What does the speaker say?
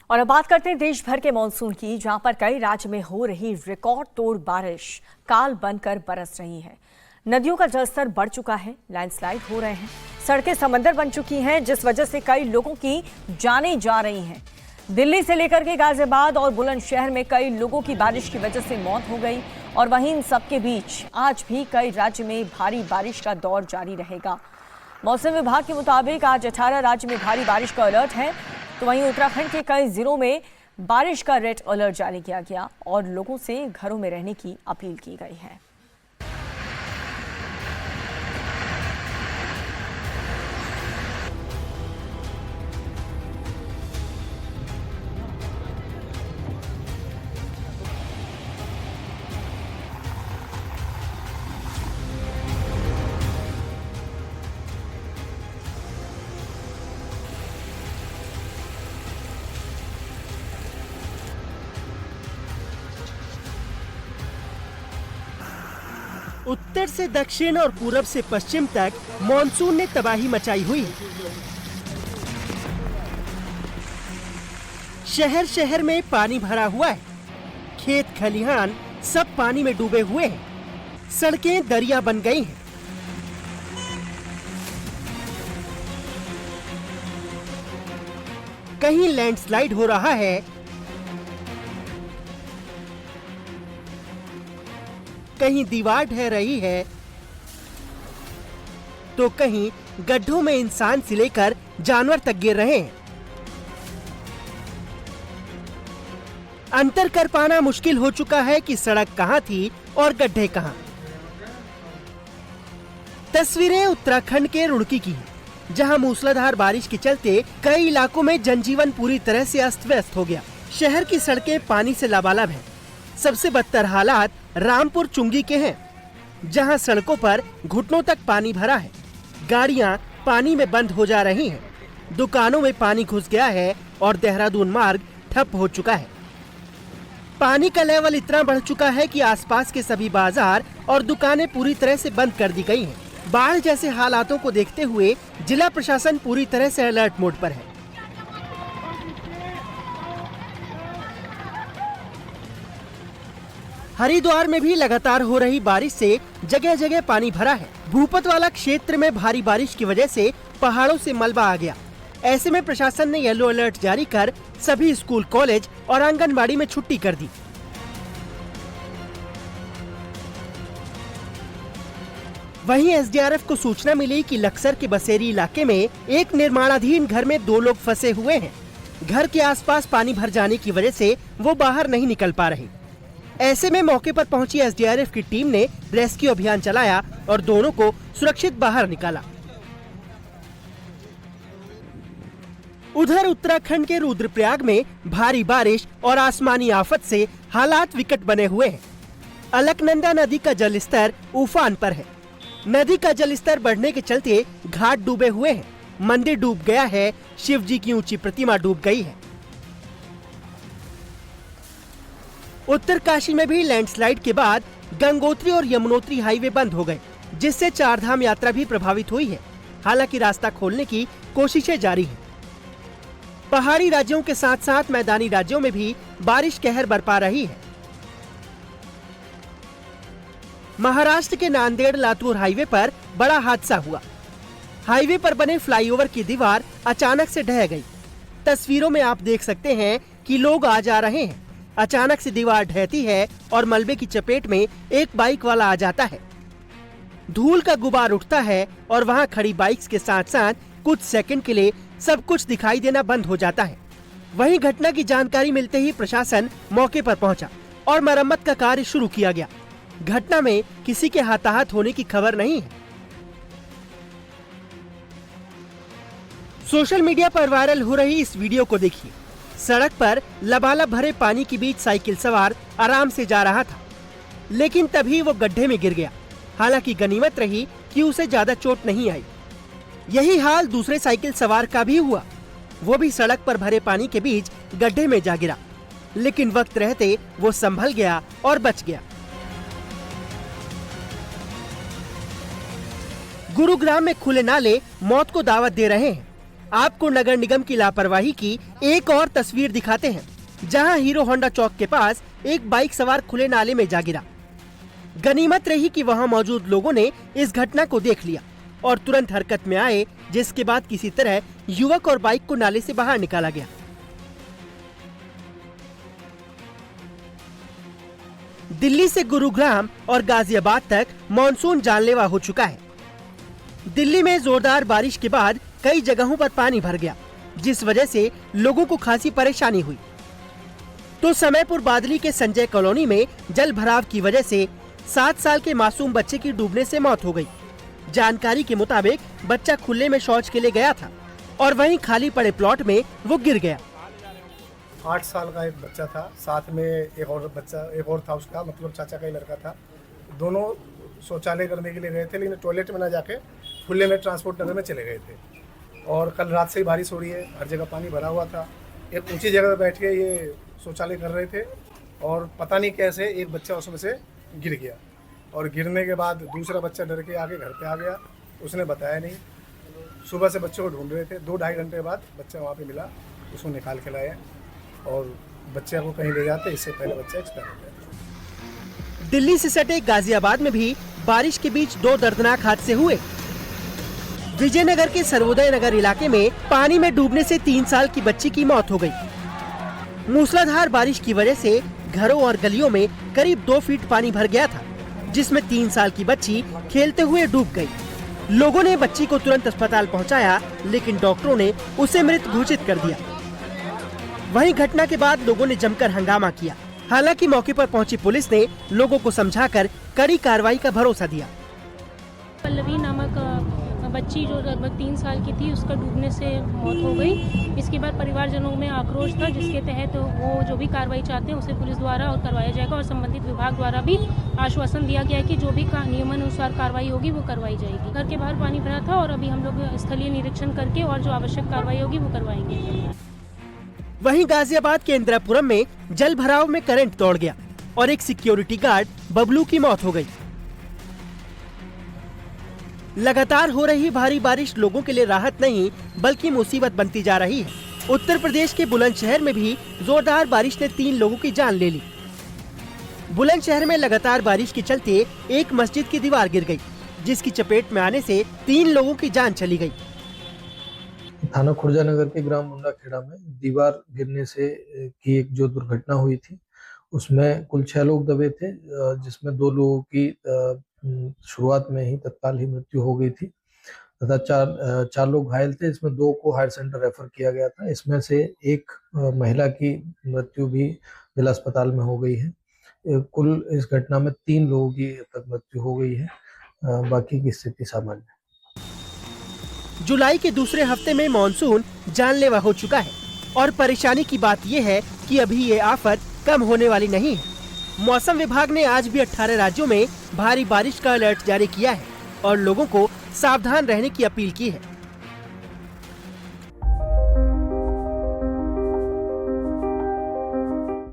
और अब बात करते हैं देश भर के मानसून की, जहां पर कई राज्य में हो रही रिकॉर्ड तोड़ बारिश काल बनकर बरस रही है। नदियों का जलस्तर बढ़ चुका है, लैंडस्लाइड हो रहे हैं, सड़कें समंदर बन चुकी हैं, जिस वजह से कई लोगों की जानें जा रही हैं। दिल्ली से लेकर के गाजियाबाद और बुलंदशहर में कई लोगों की बारिश की वजह से मौत हो गई। और वहीं इन सबके बीच आज भी कई राज्य में भारी बारिश का दौर जारी रहेगा। मौसम विभाग के मुताबिक आज 18 राज्य में भारी बारिश का अलर्ट है, तो वहीं उत्तराखंड के कई जिलों में बारिश का रेड अलर्ट जारी किया गया और लोगों से घरों में रहने की अपील की गई है। उत्तर से दक्षिण और पूरब से पश्चिम तक मॉनसून ने तबाही मचाई हुई है। शहर शहर में पानी भरा हुआ है, खेत खलिहान सब पानी में डूबे हुए हैं, सड़कें दरिया बन गई हैं। कहीं लैंडस्लाइड हो रहा है, कहीं दीवार ढह रही है, तो कहीं गड्ढों में इंसान से लेकर जानवर तक गिर रहे हैं। अंतर कर पाना मुश्किल हो चुका है कि सड़क कहां थी और गड्ढे कहां। तस्वीरें उत्तराखंड के रुड़की की हैं, जहां मूसलाधार बारिश के चलते कई इलाकों में जनजीवन पूरी तरह से अस्त व्यस्त हो गया। शहर की सड़कें पानी से लबालब हैं। सबसे बदतर हालात रामपुर चुंगी के हैं, जहां सड़कों पर घुटनों तक पानी भरा है, गाड़ियां पानी में बंद हो जा रही हैं, दुकानों में पानी घुस गया है और देहरादून मार्ग ठप हो चुका है। पानी का लेवल इतना बढ़ चुका है कि आसपास के सभी बाजार और दुकानें पूरी तरह से बंद कर दी गई हैं। बाढ़ जैसे हालातों को देखते हुए जिला प्रशासन पूरी तरह से अलर्ट मोड पर है। हरिद्वार में भी लगातार हो रही बारिश से जगह जगह पानी भरा है। भूपत वाला क्षेत्र में भारी बारिश की वजह से पहाड़ों से मलबा आ गया। ऐसे में प्रशासन ने येलो अलर्ट जारी कर सभी स्कूल, कॉलेज और आंगनबाड़ी में छुट्टी कर दी। वहीं एसडीआरएफ को सूचना मिली कि लक्सर के बसेरी इलाके में एक निर्माणाधीन घर में 2 लोग फंसे हुए हैं। घर के आसपास पानी भर जाने की वजह से वो बाहर नहीं निकल पा रहे। ऐसे में मौके पर पहुंची एसडीआरएफ की टीम ने रेस्क्यू अभियान चलाया और दोनों को सुरक्षित बाहर निकाला। उधर उत्तराखंड के रुद्रप्रयाग में भारी बारिश और आसमानी आफत से हालात विकट बने हुए हैं। अलकनंदा नदी का जलस्तर उफान पर है। नदी का जलस्तर बढ़ने के चलते घाट डूबे हुए हैं, मंदिर डूब गया है, शिव जी की ऊंची प्रतिमा डूब गई है। उत्तरकाशी में भी लैंडस्लाइड के बाद गंगोत्री और यमुनोत्री हाईवे बंद हो गए, जिससे चारधाम यात्रा भी प्रभावित हुई है। हालांकि रास्ता खोलने की कोशिशें जारी हैं। पहाड़ी राज्यों के साथ साथ मैदानी राज्यों में भी बारिश कहर बरपा रही है। महाराष्ट्र के नांदेड़ लातूर हाईवे पर बड़ा हादसा हुआ। हाईवे पर बने फ्लाईओवर की दीवार अचानक से ढह गई। तस्वीरों में आप देख सकते हैं कि लोग आ जा रहे हैं। अचानक से दीवार ढहती है और मलबे की चपेट में एक बाइक वाला आ जाता है। धूल का गुबार उठता है और वहां खड़ी बाइक्स के साथ साथ कुछ सेकंड के लिए सब कुछ दिखाई देना बंद हो जाता है। वहीं घटना की जानकारी मिलते ही प्रशासन मौके पर पहुंचा और मरम्मत का कार्य शुरू किया गया। घटना में किसी के हताहत होने की खबर नहीं है। सोशल मीडिया पर वायरल हो रही इस वीडियो को देखिए। सड़क पर लबालब भरे पानी के बीच साइकिल सवार आराम से जा रहा था, लेकिन तभी वो गड्ढे में गिर गया। हालांकि गनीमत रही कि उसे ज्यादा चोट नहीं आई। यही हाल दूसरे साइकिल सवार का भी हुआ। वो भी सड़क पर भरे पानी के बीच गड्ढे में जा गिरा, लेकिन वक्त रहते वो संभल गया और बच गया। गुरुग्राम में खुले नाले मौत को दावत दे रहे हैं। आपको नगर निगम की लापरवाही की एक और तस्वीर दिखाते हैं, जहां हीरो होंडा चौक के पास एक बाइक सवार खुले नाले में जा गिरा। गनीमत रही कि वहां मौजूद लोगों ने इस घटना को देख लिया और तुरंत हरकत में आए, जिसके बाद किसी तरह युवक और बाइक को नाले से बाहर निकाला गया। दिल्ली से गुरुग्राम और गाजियाबाद तक मॉनसून जानलेवा हो चुका है। दिल्ली में जोरदार बारिश के बाद कई जगहों पर पानी भर गया, जिस वजह से लोगों को खासी परेशानी हुई। तो समयपुर बादली के संजय कॉलोनी में जल भराव की वजह से 7 साल के मासूम बच्चे की डूबने से मौत हो गई। जानकारी के मुताबिक बच्चा खुले में शौच के लिए गया था और वहीं खाली पड़े प्लॉट में वो गिर गया। 8 साल का एक बच्चा था, साथ में एक और था उसका, मतलब चाचा का ही लड़का था। दोनों शौचालय करने के लिए गए थे, लेकिन टॉयलेट में ना जाके खुले में ट्रांसपोर्ट नगर में चले गए थे। और कल रात से ही बारिश हो रही है, हर जगह पानी भरा हुआ था। एक ऊंची जगह पर बैठ के ये शौचालय कर रहे थे और पता नहीं कैसे एक बच्चा उसमें से गिर गया और गिरने के बाद दूसरा बच्चा डर के आके घर पे आ गया। उसने बताया नहीं। सुबह से बच्चों को ढूंढ रहे थे, 2-2.5 घंटे बाद बच्चा वहाँ पे मिला, उसको निकाल के लाया और बच्चे को कहीं ले जाते, इससे पहले बच्चा एक्सपायर हो गया। दिल्ली से सटे गाजियाबाद में भी बारिश के बीच 2 दर्दनाक हादसे हुए। विजयनगर के सर्वोदय नगर इलाके में पानी में डूबने से 3 साल की बच्ची की मौत हो गई। मूसलाधार बारिश की वजह से घरों और गलियों में करीब 2 फीट पानी भर गया था, जिसमें 3 साल की बच्ची खेलते हुए डूब गई। लोगों ने बच्ची को तुरंत अस्पताल पहुंचाया, लेकिन डॉक्टरों ने उसे मृत घोषित कर दिया। वहीं घटना के बाद लोगों ने जमकर हंगामा किया। हालांकि मौके पर पहुंची पुलिस ने लोगों को समझाकर कड़ी कार्रवाई का भरोसा दिया। पल्लवी नामक बच्ची जो लगभग 3 साल की थी, उसका डूबने से मौत हो गई। इसके बाद परिवारजनों में आक्रोश था, जिसके तहत वो जो भी कार्रवाई चाहते हैं उसे पुलिस द्वारा और करवाया जाएगा और संबंधित विभाग द्वारा भी आश्वासन दिया गया है कि जो भी नियमानुसार कार्रवाई होगी वो करवाई जाएगी। घर के बाहर पानी भरा था और अभी हम लोग स्थलीय निरीक्षण करके और जो आवश्यक कार्रवाई होगी वो करवाएंगे। वहीं गाजियाबाद के इंदिरापुरम में जल भराव में करंट दौड़ गया और एक सिक्योरिटी गार्ड बबलू की मौत हो गई। लगातार हो रही भारी बारिश लोगों के लिए राहत नहीं बल्कि मुसीबत बनती जा रही है। उत्तर प्रदेश के बुलंदशहर में भी जोरदार बारिश ने 3 लोगों की जान ले ली। बुलंदशहर में लगातार बारिश के चलते एक मस्जिद की दीवार गिर गई, जिसकी चपेट में आने से 3 लोगों की जान चली गई। थाना खुर्जा नगर के ग्राम मुंडा खेड़ा में दीवार गिरने से की एक जो दुर्घटना हुई थी, उसमें कुल 6 लोग दबे थे, जिसमें 2 लोगों की शुरुआत में ही तत्काल ही मृत्यु हो गई थी तथा 4 लोग घायल थे। इसमें 2 को हायर सेंटर रेफर किया गया था। इसमें से एक महिला की मृत्यु भी जिला अस्पताल में हो गई है। कुल इस घटना में 3 लोगों की तक मृत्यु हो गई है, बाकी की स्थिति सामान्य है। जुलाई के दूसरे हफ्ते में मॉनसून जानलेवा हो चुका है और परेशानी की बात यह है कि अभी ये आफत कम होने वाली नहीं है। मौसम विभाग ने आज भी 18 राज्यों में भारी बारिश का अलर्ट जारी किया है और लोगों को सावधान रहने की अपील की है।